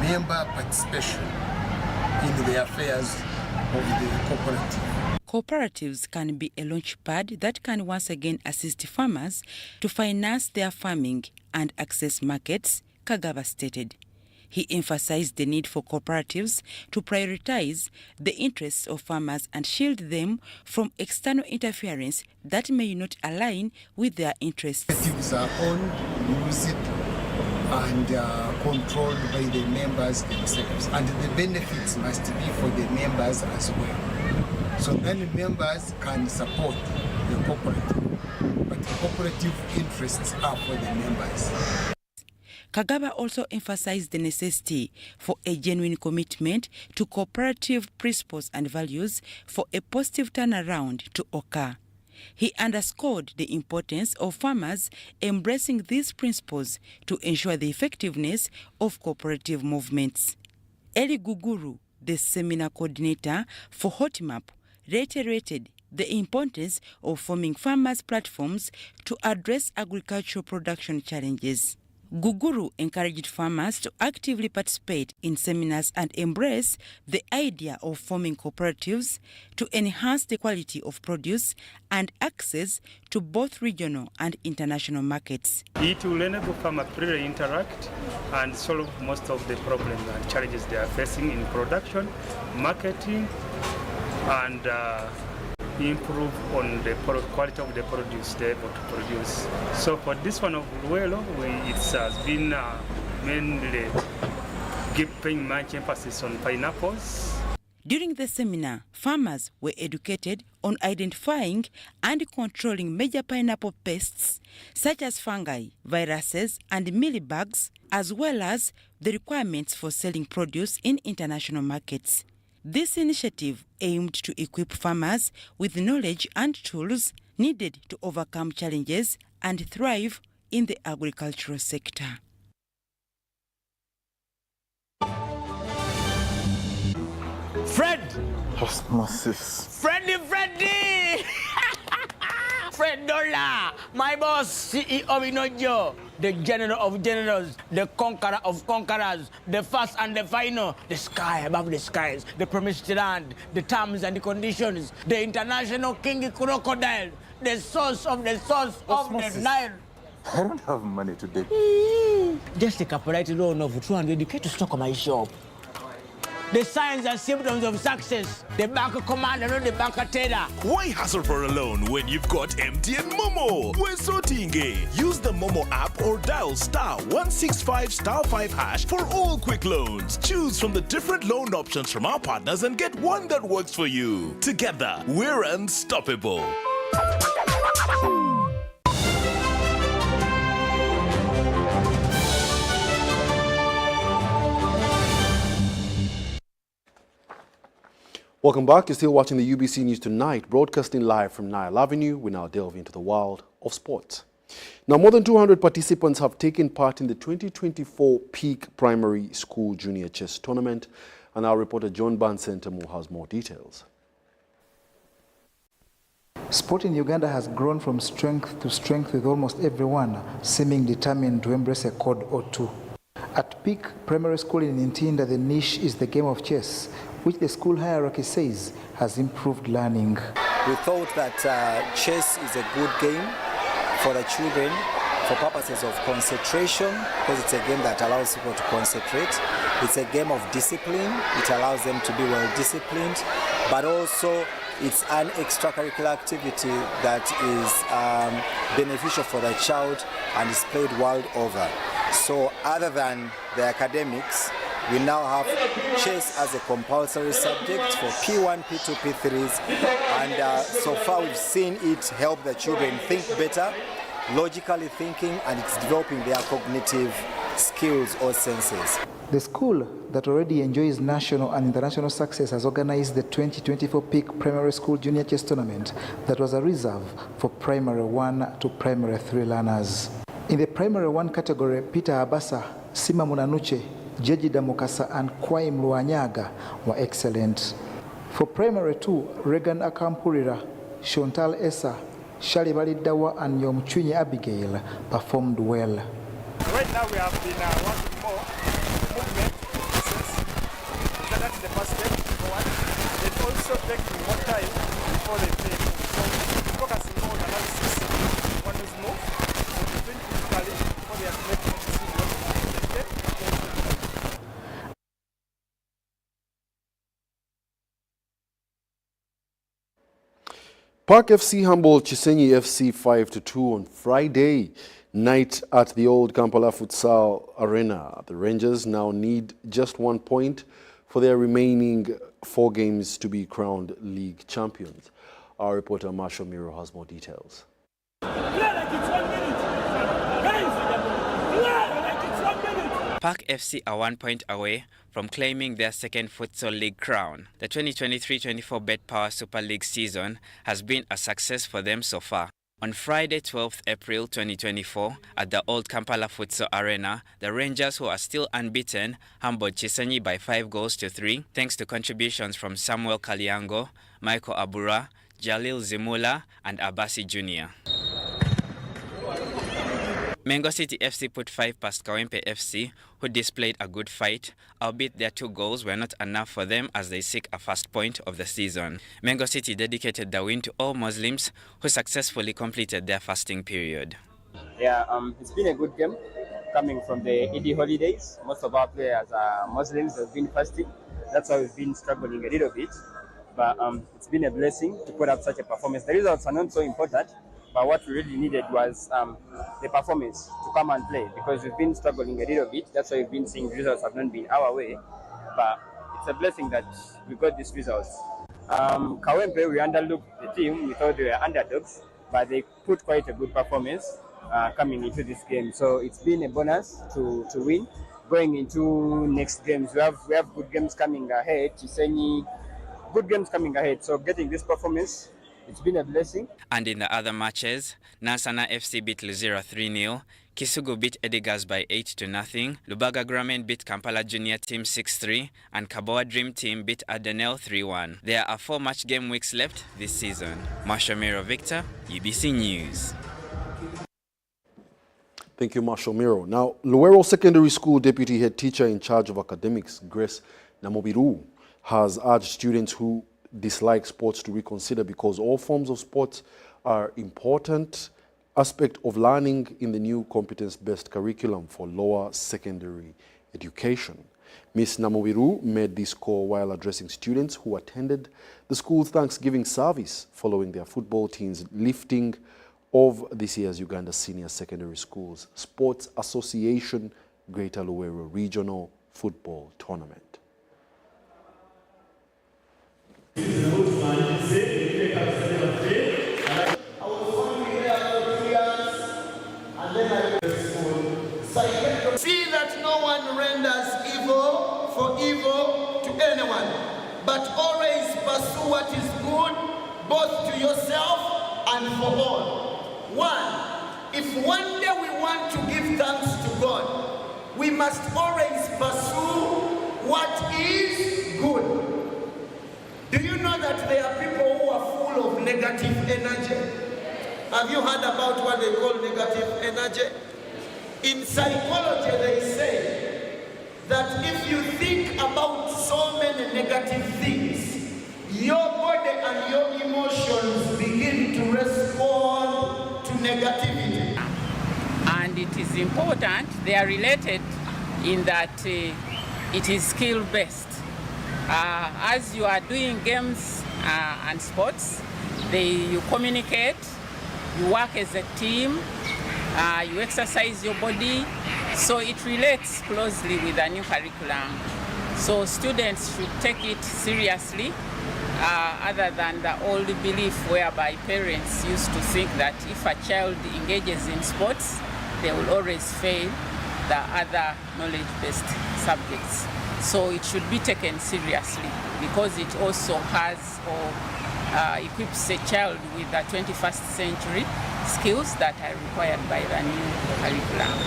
member participation in the affairs of the cooperative. Cooperatives can be a launchpad that can once again assist farmers to finance their farming and access markets, Kagaba stated. He emphasized the need for cooperatives to prioritize the interests of farmers and shield them from external interference that may not align with their interests. Cooperatives are owned, used, and controlled by the members themselves, and the benefits must be for the members as well. So many members can support the cooperative, but the cooperative interests are for the members. Kagaba also emphasized the necessity for a genuine commitment to cooperative principles and values for a positive turnaround to occur. He underscored the importance of farmers embracing these principles to ensure the effectiveness of cooperative movements. Eli Guguru, the seminar coordinator for HOTMAP, reiterated the importance of forming farmers' platforms to address agricultural production challenges. Guguru encouraged farmers to actively participate in seminars and embrace the idea of forming cooperatives to enhance the quality of produce and access to both regional and international markets. It will enable farmers to really interact and solve most of the problems and challenges they are facing in production, marketing, and improve on the quality of the produce they're able to produce. So for this one of Luelo, it has been mainly paying much emphasis on pineapples. During the seminar, farmers were educated on identifying and controlling major pineapple pests such as fungi, viruses, and mealybugs, as well as the requirements for selling produce in international markets. This initiative aimed to equip farmers with knowledge and tools needed to overcome challenges and thrive in the agricultural sector. Fred! Osmosis. Freddy! Fred Dollar, my boss, CEO Inojo, the general of generals, the conqueror of conquerors, the first and the final, the sky above the skies, the promised land, the terms and the conditions, the international king crocodile, the source of the Nile. I don't have money today. Just take a polite loan of 200k to stock my shop. The signs and symptoms of success. The bank commander, not the bank teller. Why hustle for a loan when you've got MTN Momo? We're sorting. Use the Momo app or dial *165*5# for all quick loans. Choose from the different loan options from our partners and get one that works for you. Together, we're unstoppable. Welcome back. You're still watching the UBC News Tonight, broadcasting live from Nile Avenue. We now delve into the world of sports. Now, more than 200 participants have taken part in the 2024 Peak Primary School Junior Chess Tournament, and our reporter John Bansentamo has more details. Sport in Uganda has grown from strength to strength, with almost everyone seeming determined to embrace a code or two. At Peak Primary School in Ntinda, the niche is the game of chess, which the school hierarchy says has improved learning. We thought that chess is a good game for the children for purposes of concentration, because it's a game that allows people to concentrate. It's a game of discipline. It allows them to be well disciplined, but also it's an extracurricular activity that is beneficial for the child and is played world over. So other than the academics, we now have chess as a compulsory subject for P1, P2, P3s, and so far we've seen it help the children think better, logically thinking, and it's developing their cognitive skills or senses. The school that already enjoys national and international success has organized the 2024 Peak Primary School Junior Chess Tournament that was a reserve for Primary 1 to Primary 3 learners. In the Primary 1 category, Peter Abasa, Sima Munanuche, Jeji Damukasa and Kwai Mluanyaga were excellent. For Primary 2, Regan Akampurira, Shontal Esa, Shalibali Dawa and Yomchunyi Abigail performed well. Right now we have been wanting more movement, that's the first step forward. It's also taking more time before they play. So focusing more on analysis, one is move, so they think physically before they are making decisions. Park FC humbled Chisenyi FC 5-2 on Friday night at the old Campala Futsal Arena. The Rangers now need just 1 point for their remaining 4 games to be crowned league champions. Our reporter Marshall Miro has more details. Park FC are 1 point away from claiming their second futsal league crown. The 2023-24 Bet Power Super League season has been a success for them so far. On Friday, 12th April 2024, at the old Campala Futsal Arena, the Rangers, who are still unbeaten, humbled Chisenyi by 5-3, thanks to contributions from Samuel Kaliango, Michael Abura, Jalil Zimula, and Abasi Jr. Mengo City FC put 5 past Kawempe FC, who displayed a good fight, albeit their 2 goals were not enough for them as they seek a first point of the season. Mengo City dedicated the win to all Muslims who successfully completed their fasting period. Yeah, it's been a good game coming from the Eid holidays. Most of our players are Muslims who have been fasting. That's why we've been struggling a little bit. But it's been a blessing to put up such a performance. The results are not so important. But what we really needed was the performance to come and play, because we've been struggling a little bit. That's why we've been seeing results have not been our way. But it's a blessing that we got these results. Kawempe, we underlooked the team. We thought they were underdogs, but they put quite a good performance coming into this game. So it's been a bonus to win. Going into next games, we have good games coming ahead. Chisenyi, good games coming ahead. So getting this performance, it's been a blessing. And in the other matches, Nansana FC beat Luzira 3-0, Kisugu beat Edegars by 8-0, Lubaga Gramen beat Kampala Junior Team 6-3, and Kaboa Dream Team beat Adenel 3-1. There are 4 match game weeks left this season. Marshall Miro Victor, UBC News. Thank you, Marshall Miro. Now, Luero Secondary School Deputy Head Teacher in charge of academics, Grace Namobiru, has urged students who dislike sports to reconsider, because all forms of sports are important aspect of learning in the new competence-based curriculum for lower secondary education. Ms. Namobiru made this call while addressing students who attended the school's Thanksgiving service following their football team's lifting of this year's Uganda Senior Secondary Schools Sports Association Greater Luero Regional Football Tournament. See that no one renders evil for evil to anyone, but always pursue what is good, both to yourself and for all. 1, if one day we want to give thanks to God, we must always pursue what is good. Do you know that there are people who are full of negative energy? Have you heard about what they call negative energy? In psychology, they say that if you think about so many negative things, your body and your emotions begin to respond to negativity. And it is important, they are related in that it is skill-based. As you are doing games and sports, you communicate, you work as a team, you exercise your body, so it relates closely with the new curriculum. So students should take it seriously, other than the old belief whereby parents used to think that if a child engages in sports, they will always fail. the other knowledge-based subjects. So it should be taken seriously because it also has or equips a child with the 21st century skills that are required by the new curriculum.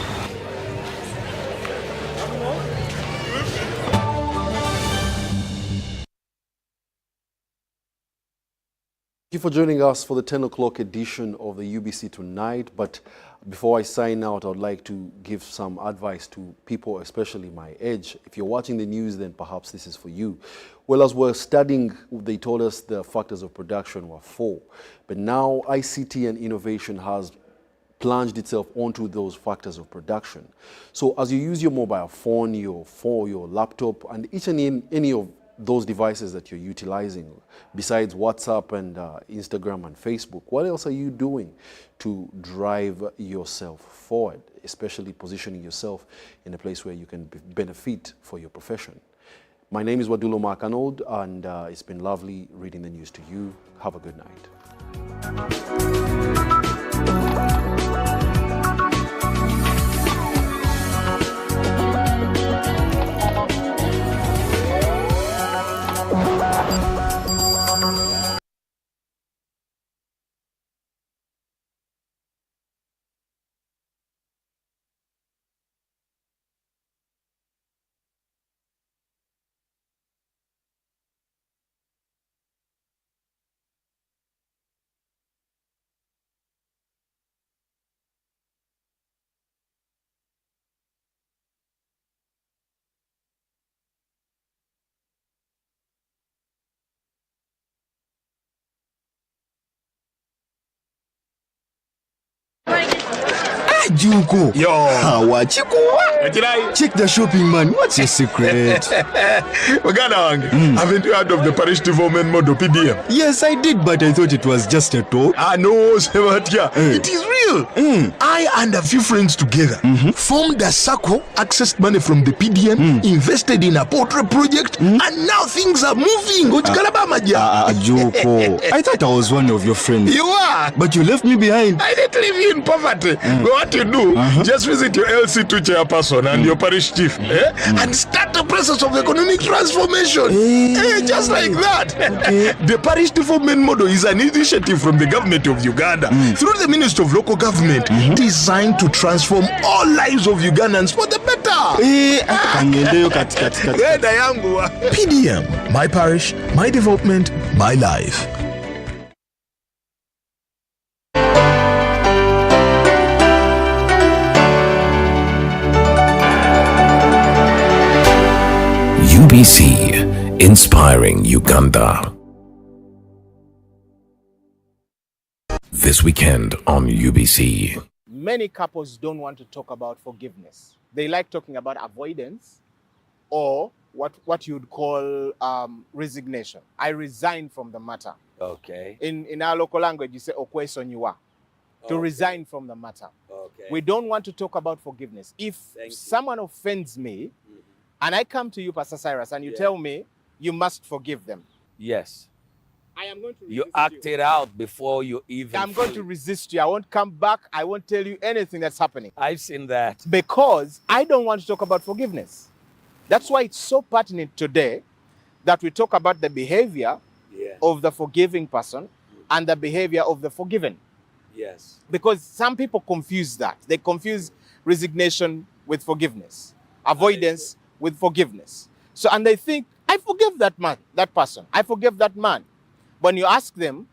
Thank you for joining us for the 10 o'clock edition of the UBC Tonight. But before I sign out, I would like to give some advice to people, especially my age. If you're watching the news, then perhaps this is for you. Well, as we're studying, they told us the factors of production were 4. But now ICT and innovation has plunged itself onto those factors of production. So as you use your mobile phone, your laptop, and each and any of those devices that you're utilizing, besides WhatsApp and Instagram and Facebook, what else are you doing to drive yourself forward, especially positioning yourself in a place where you can benefit for your profession? My name is Wadulo Mark Arnold, and it's been lovely reading the news to you. Have a good night. Juko. Yo. Check the shopping, man. What's your secret? Haven't you heard of the parish development model, PDM? Yes, I did, but I thought it was just a talk. No, Sebatia. It is real. I and a few friends together formed a circle, accessed money from the PDM, invested in a portrait project, and now things are moving. Juko. I thought I was one of your friends. You are. But you left me behind. I didn't leave you in poverty. But what you do, just visit your LC2 chairperson and your parish chief and start the process of economic transformation. Just like that. The parish development model is an initiative from the government of Uganda through the Ministry of Local Government designed to transform all lives of Ugandans for the better. PDM, my parish, my development, my life. UBC, inspiring Uganda. This weekend on UBC. Many couples don't want to talk about forgiveness. They like talking about avoidance or what you'd call resignation. I resign from the matter. Okay. In our local language, you say okwesonyiwa. To resign from the matter. Okay. We don't want to talk about forgiveness. If someone offends me, and I come to you, Pastor Cyrus, and you tell me you must forgive them. Yes. I am going to resist you act it out before you even I'm going to resist you. I won't come back. I won't tell you anything that's happening. I've seen that. Because I don't want to talk about forgiveness. That's why it's so pertinent today that we talk about the behavior of the forgiving person and the behavior of the forgiven. Yes. Because some people confuse that. They confuse resignation with forgiveness, avoidance with forgiveness. So, and they think, I forgive that man, that person. I forgive that man. When you ask them,